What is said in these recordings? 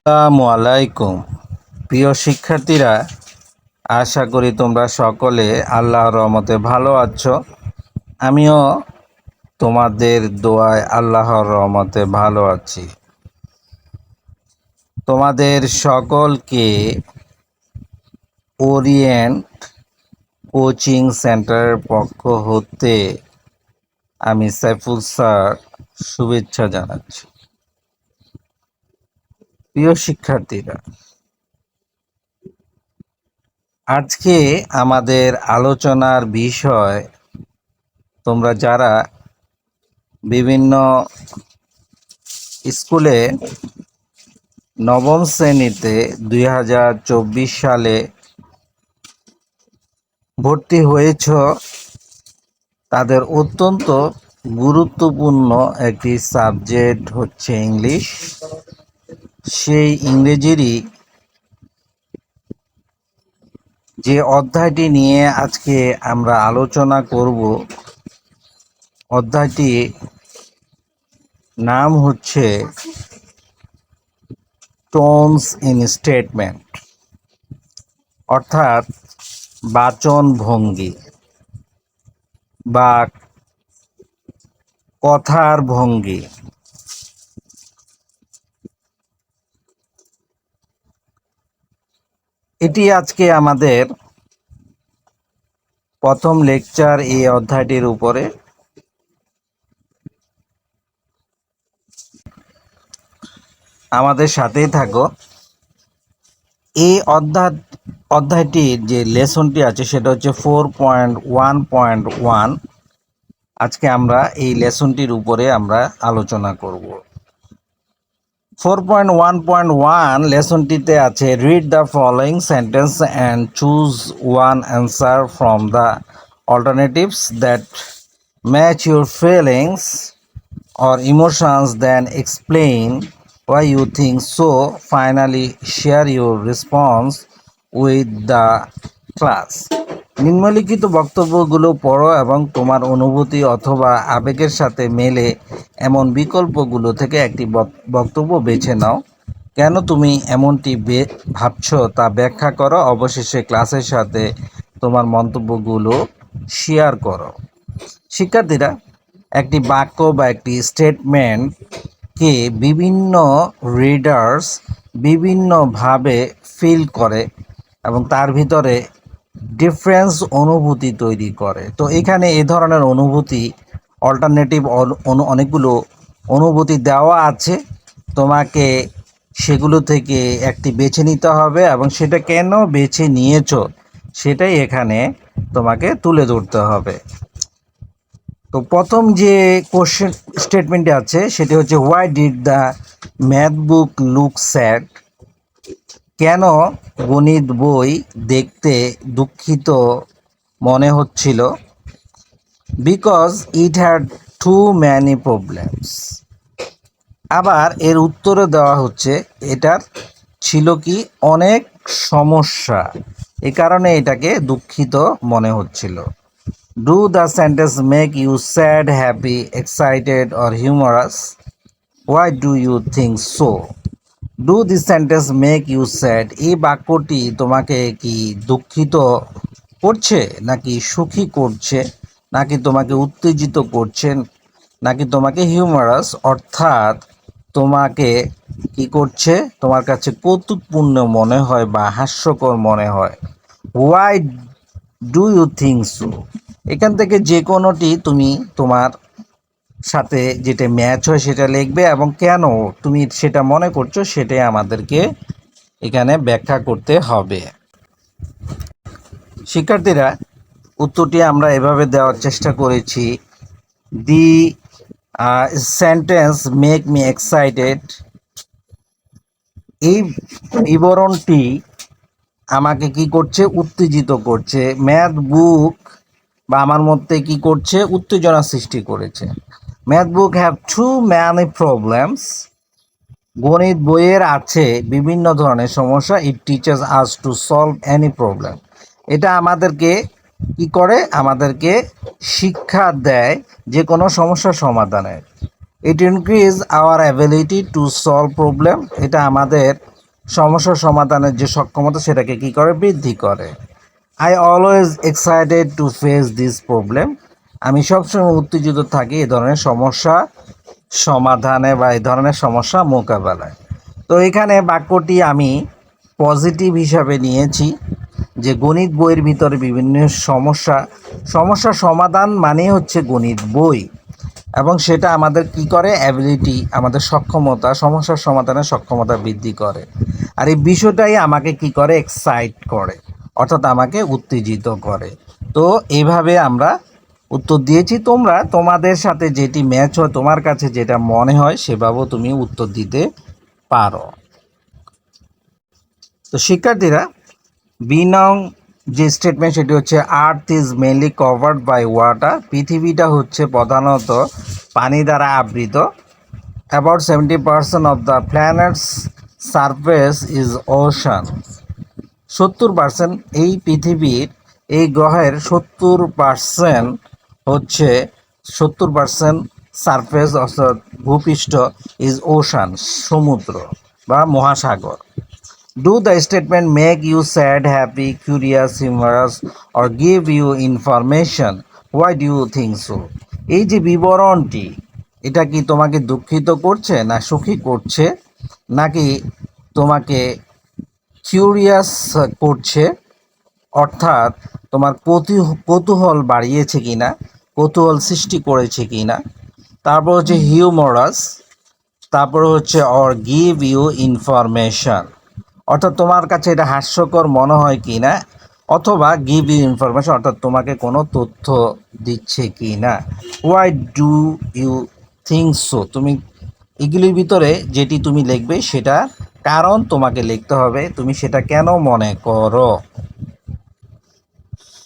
আসসালামু আলাইকুম। প্রিয় শিক্ষার্থীরা, আশা করি তোমরা সকলে আল্লাহর রহমতে ভালো আছো। আমিও তোমাদের দোয়ায় আল্লাহর রহমতে ভালো আছি। তোমাদের সকলকে ওরিয়েন্ট কোচিং সেন্টারের পক্ষ হতে আমি সাইফুল স্যার শুভেচ্ছা জানাচ্ছি। প্রিয় শিক্ষার্থীরা, আজকে আমাদের আলোচনার বিষয়, তোমরা যারা বিভিন্ন স্কুলে নবম শ্রেণীতে 2024 সালে ভর্তি হয়েছ, তাদের অত্যন্ত গুরুত্বপূর্ণ একটি সাবজেক্ট হচ্ছে ইংলিশ। সেই ইংরেজিরই যে অধ্যায়টি নিয়ে আজকে আমরা আলোচনা করব, অধ্যায়টি নাম হচ্ছে টোনস ইন স্টেটমেন্ট, অর্থাৎ বাচন ভঙ্গি বা কথার ভঙ্গি। এটি আজকে আমাদের প্রথম লেকচার এই অধ্যায়টির উপরে। আমাদের সাথেই থাকো। এই অধ্যায়টির যে লেসনটি আছে সেটা হচ্ছে 4.1.1। আজকে আমরা এই লেসনটির উপরে আমরা আলোচনা করব। 4.1.1 লেসনটিতে আছে read the following sentence and choose one answer from the alternatives that match your feelings or emotions, then explain why you think so. Finally, share your response with the class. নিম্নলিখিত বক্তব্যগুলো পড়ো এবং তোমার অনুভূতি অথবা আবেগের সাথে মেলে এমন বিকল্পগুলো থেকে একটি বক্তব্য বেছে নাও। কেন তুমি এমনটি ভাবছো তা ব্যাখ্যা করো। অবশেষে ক্লাসের সাথে তোমার মন্তব্যগুলো শেয়ার করো। শিক্ষার্থীরা, একটি বাক্য বা একটি স্টেটমেন্টকে বিভিন্ন রিডার্স বিভিন্নভাবে ফিল করে এবং তার ভিতরে ডিফারেন্স অনুভূতি তৈরি করে। তো এখানে এই ধরনের অনুভূতি, অল্টারনেটিভ অনেকগুলো অনুভূতি দেওয়া আছে। তোমাকে সেগুলো থেকে একটি বেছে নিতে হবে এবং সেটা কেন বেছে নিয়েছো সেটাই এখানে তোমাকে তুলে ধরতে হবে। তো প্রথম যে কোশ্চেন স্টেটমেন্টে আছে সেটি হচ্ছে why did the math book look sad. কেন গণিত বই দেখতে দুঃখিত মনে হচ্ছিল? Because it had too many problems. আবার এর উত্তরে দেওয়া হচ্ছে এটার ছিল কি অনেক সমস্যা, এ কারণে এটাকে দুঃখিত মনে হচ্ছিল। Do the sentence make you sad, happy, excited or humorous? Why do you think so? Do the sentence make you sad? এই বাক্যটি তোমাকে কি দুঃখিত করছে নাকি সুখী করছে, নাকি তোমাকে উত্তেজিত করছে, নাকি তোমাকে হিউমারাস অর্থাৎ তোমাকে কি করছে, তোমার কাছে কৌতুকপূর্ণ মনে হয় বা হাস্যকর মনে হয়? Why do you think so? এখান থেকে যে কোনোটি তুমি তোমার সাথে যেটা ম্যাচ হয় সেটা লিখবে এবং কেন তুমি সেটা মনে করছো সেটাই আমাদেরকে এখানে ব্যাখ্যা করতে হবে। শিক্ষার্থীরা, উত্তরটি আমরা এভাবে দেওয়ার চেষ্টা করেছি। The sentence make me excited, এই বিবরণটি আমাকে কি করছে, উত্তেজিত করছে। ম্যাথ বুক বা আমার মধ্যে কি করছে, উত্তেজনা সৃষ্টি করেছে। Math book have too many problems, গণিত বইয়ের আছে বিভিন্ন ধরনের সমস্যা। It teachers us to solve any problem, এটা আমাদেরকে কি করে, আমাদেরকে শিক্ষা দেয় যে কোনো সমস্যার সমাধানের। It increase our ability to solve problem, এটা আমাদের সমস্যা সমাধানের যে সক্ষমতা সেটাকে কি করে, বৃদ্ধি করে। I always excited to face this problem, আমি সবসময় উত্তেজিত থাকি এ ধরনের সমস্যা সমাধানে বা এই ধরনের সমস্যা মোকাবেলায়। তো এখানে বাক্যটি আমি পজিটিভ হিসাবে নিয়েছি, যে গণিত বইয়ের ভিতরে বিভিন্ন সমস্যা সমাধান মানে হচ্ছে গণিত বই, এবং সেটা আমাদের কি করে, অ্যাবিলিটি, আমাদের সক্ষমতা, সমস্যার সমাধানের সক্ষমতা বৃদ্ধি করে। আর এই বিষয়টাই আমাকে কি করে, এক্সাইট করে, অর্থাৎ আমাকে উত্তেজিত করে। তো এইভাবে আমরা উত্তর দিয়েছি। তোমরা তোমাদের সাথে যেটি ম্যাচ হয়, তোমার কাছে যেটা মনে হয় সেভাবেও তুমি উত্তর দিতে পারো। তো শিক্ষার্থীরা, বি নং যে স্টেটমেন্ট সেটি হচ্ছে earth is mainly covered by water, পৃথিবীটা হচ্ছে প্রধানত পানি দ্বারা আবৃত। About 70% of the planet's surface is ocean, 70% এই পৃথিবীর, এই গ্রহের 70% হচ্ছে, 70% সারফেস অর্থাৎ ভূপৃষ্ঠ ইজ ওশান, সমুদ্র বা মহাসাগর। Do the statement make you sad, happy, curious, humorous or give you information, why do you think so? এই যে বিবরণটি, এটা কি তোমাকে দুঃখিত করছে, না সুখী করছে, নাকি তোমাকে কিউরিয়াস করছে, অর্থাৎ তোমার কৌতূহল বাড়িয়েছে কিনা, কৌতূহল সৃষ্টি করেছে কিনা। তারপর হচ্ছে হিউমারাস, তারপর হচ্ছে অর গিভ ইউ ইনফরমেশন, অর্থাৎ তোমার কাছে এটা হাস্যকর মনে হয় কি না, অথবা গিভ ইউ ইনফরমেশন অর্থাৎ তোমাকে কোনো তথ্য দিচ্ছে কি না। Why do you think so, তুমি এগুলির ভিতরে যেটি তুমি লিখবে সেটা কারণ তোমাকে লিখতে হবে, তুমি সেটা কেন মনে করো।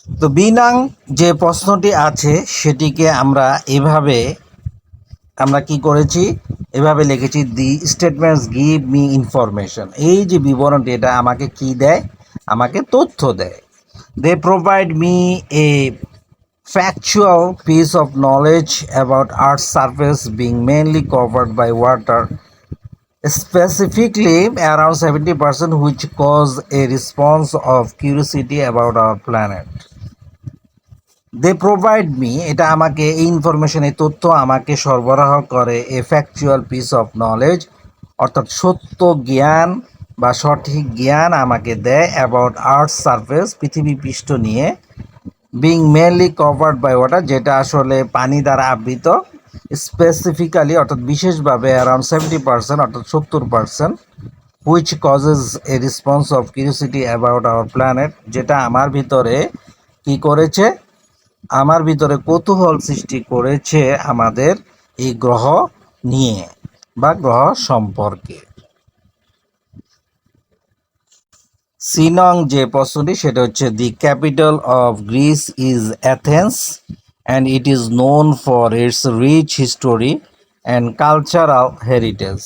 তো বিনাং যে প্রশ্নটি আছে সেটিকে আমরা এভাবে, আমরা কি করেছি, এভাবে লিখেছি, দি স্টেটমেন্টস গিভ মি ইনফরমেশন, এই যে বিবরণটি এটা আমাকে কি দেয়, আমাকে তথ্য দেয়। They provide me a factual piece of knowledge about Earth's surface being mainly covered by water, specifically around 70%, which cause a response of curiosity about our planet. They provide me, এটা আমাকে এই ইনফরমেশন, এই তথ্য আমাকে সরবরাহ করে, a factual piece of knowledge, অর্থাৎ সত্য জ্ঞান বা সঠিক জ্ঞান আমাকে দেয়, অ্যাবাউট আর্থ সারফেস, পৃথিবী পৃষ্ঠ নিয়ে, being mainly covered by water, যেটা আসলে পানি দ্বারা আবৃত, স্পেসিফিক্যালি অর্থাৎ বিশেষভাবে অ্যারাউন্ড 70% অর্থাৎ 70%, which causes A response of curiosity about our planet, যেটা আমার ভিতরে কি করেছে, আমার ভিতরে কৌতূহল সৃষ্টি করেছে আমাদের এই গ্রহ নিয়ে বা গ্রহ সম্পর্কে। সি নং যে প্রশ্নটি সেটা হচ্ছে, the capital of Greece is Athens and it is known for its rich history and cultural heritage,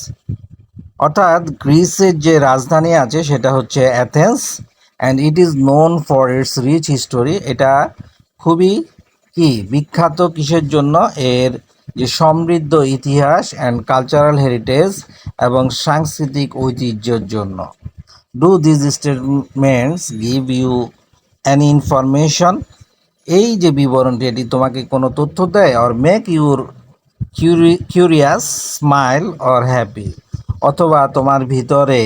অর্থাৎ গ্রিসের যে রাজধানী আছে সেটা হচ্ছে Athens, and it is known for its rich history, এটা খুবই কি বিখ্যাত কিসের জন্য, এর যে সমৃদ্ধ ইতিহাস, অ্যান্ড কালচারাল হেরিটেজ এবং সাংস্কৃতিক ঐতিহ্যের জন্য। Do this statements give you an information, এই যে বিবরণটি এটি তোমাকে কোনো তথ্য দেয়, or make your curious, smile or happy, অথবা তোমার ভিতরে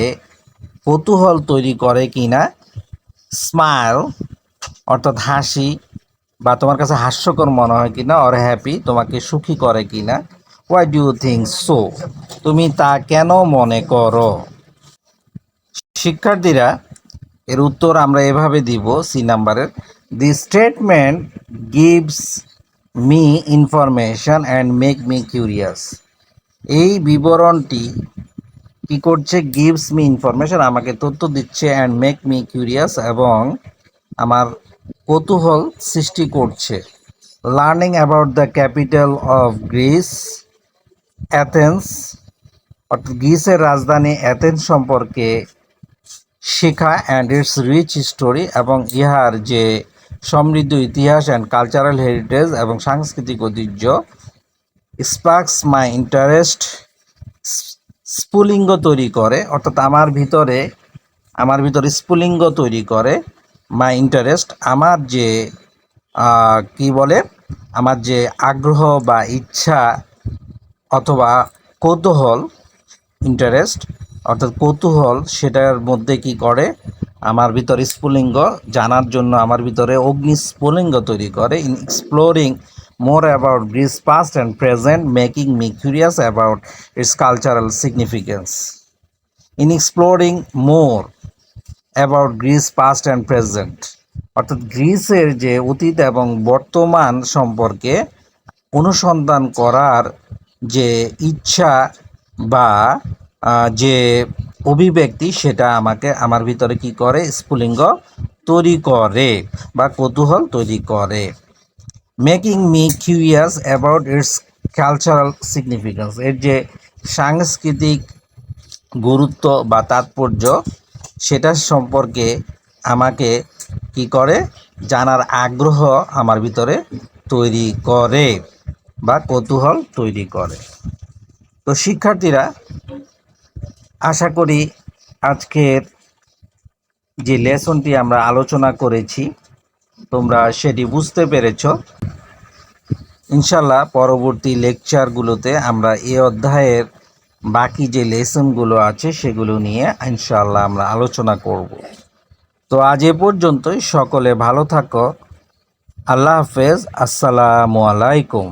কৌতূহল তৈরি করে কিনা, স্মাইল অর্থাৎ হাসি বা তোমার কাছে হাস্যকর মনে হয় কিনা, অর হ্যাপি তোমাকে সুখী করে কিনা। Why do you think so, তুমি তা কেন মনে করো। শিক্ষার্থীরা, এর উত্তর আমরা এভাবে দিব, সি নাম্বারের, দি statement gives me information and make me curious, এই বিবরণটি কি করছে, গিভস মি ইনফরমেশন আমাকে তথ্য দিচ্ছে, অ্যান্ড মেক মি কিউরিয়াস এবং আমার কৌতূহল সৃষ্টি করছে। Learning about the capital of Greece Athens, অর্থাৎ গ্রিসের রাজধানী অ্যাথেন্স সম্পর্কে শেখা, অ্যান্ড ইটস রিচ হিস্টোরি এবং ইহার যে সমৃদ্ধ ইতিহাস, অ্যান্ড কালচারাল হেরিটেজ এবং সাংস্কৃতিক ঐতিহ্য, স্পার্কস মাই ইন্টারেস্ট, স্ফুলিঙ্গ তৈরি করে, অর্থাৎ আমার ভিতরে আমার ভিতরে স্ফুলিঙ্গ তৈরি করে। মাই ইন্টারেস্ট, আমার যে কি বলে, আমার যে আগ্রহ বা ইচ্ছা অথবা কৌতূহল, ইন্টারেস্ট অর্থাৎ কৌতূহল, সেটার মধ্যে কি করে, আমার ভিতরে স্ফুলিঙ্গ জানার জন্য আমার ভিতরে অগ্নি স্ফুলিঙ্গ তৈরি করে। In exploring more about Greece past and present making me curious about it's cultural significance. In exploring more about Greece past and present, অর্থাৎ গ্রিসের যে অতীত এবং বর্তমান সম্পর্কে অনুসন্ধান করার যে ইচ্ছা বা যে অভিব্যক্তি, সেটা আমাকে আমার ভিতরে কি করে, স্ফুলিঙ্গ তৈরি করে বা কৌতূহল তৈরি করে। Making me curious about it's cultural significance, এর যে সাংস্কৃতিক গুরুত্ব বা তাৎপর্য, সেটা সম্পর্কে আমাকে কি করে, জানার আগ্রহ আমার ভিতরে তৈরি করে বা কৌতূহল তৈরি করে। তো শিক্ষার্থীরা, আশা করি আজকের যে লেসনটি আমরা আলোচনা করেছি তোমরা সেটি বুঝতে পেরেছ। ইনশাল্লাহ পরবর্তী লেকচারগুলোতে আমরা এই অধ্যায়ের বাকি যে লেসনগুলো আছে সেগুলো নিয়ে ইনশাল্লাহ আমরা আলোচনা করব। তো আজ এ পর্যন্তই, সকলে ভালো থাকো। আল্লাহ হাফেজ, আসসালামু আলাইকুম।